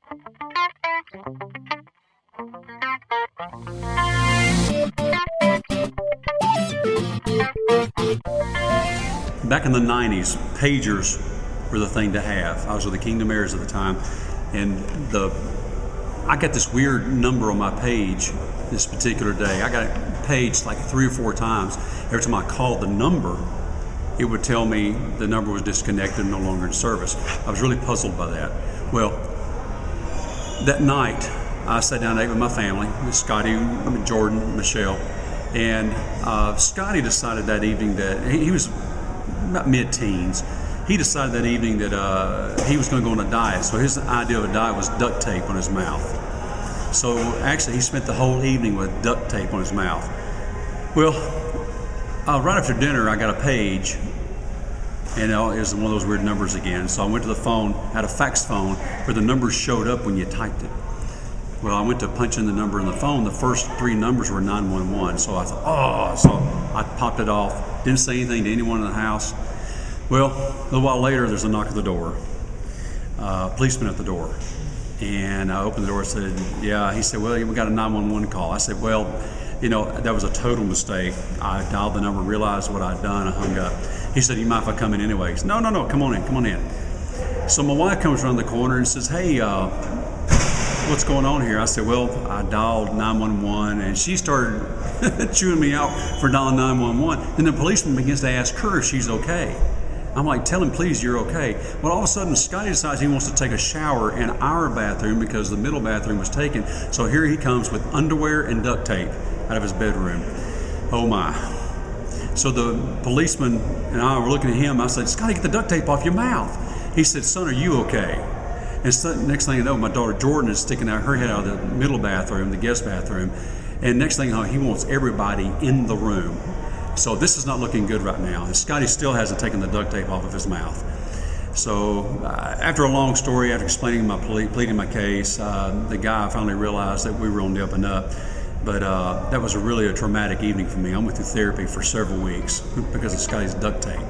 Back in the 90s, pagers were the thing to have. I was with the Kingdom Heirs at the time, and I got this weird number on my page this particular day. I got it paged like 3 or 4 times. Every time I called the number, it would tell me the number was disconnected and no longer in service. I was really puzzled by that. Well, that night, I sat down and ate with my family, Scotty, Jordan, Michelle, and Scotty decided that evening that he was about mid-teens. He decided that evening that he was going to go on a diet. So his idea of a diet was duct tape on his mouth. So actually, he spent the whole evening with duct tape on his mouth. Well, right after dinner, I got a page, and it was one of those weird numbers again. So I went to the phone, had a fax phone, where the numbers showed up when you typed it. Well, I went to punch in the number in the phone. The first 3 numbers were 911. So I thought, so I popped it off. Didn't say anything to anyone in the house. Well, a little while later, there's a knock at the door. Policeman at the door. And I opened the door and said, yeah. He said, well, we got a 911 call. I said, well, that was a total mistake. I dialed the number, realized what I'd done, I hung up. He said, you mind if I come in anyway? He said, no, come on in. So my wife comes around the corner and says, hey, what's going on here? I said, well, I dialed 911, and she started chewing me out for dialing 911. Then the policeman begins to ask her if she's okay. I'm like, tell him, please, you're okay. Well, all of a sudden, Scotty decides he wants to take a shower in our bathroom because the middle bathroom was taken. So here he comes with underwear and duct tape out of his bedroom. Oh my. So the policeman and I were looking at him. I said, Scotty, get the duct tape off your mouth. He said, son, are you okay? And so, next thing you know, my daughter Jordan is sticking out her head out of the middle bathroom, the guest bathroom. And next thing you know, he wants everybody in the room. So this is not looking good right now. And Scotty still hasn't taken the duct tape off of his mouth. So after a long story, after explaining pleading my case, the guy finally realized that we were on the up and up. But that was really a traumatic evening for me. I went through therapy for several weeks because of Scotty's duct tape.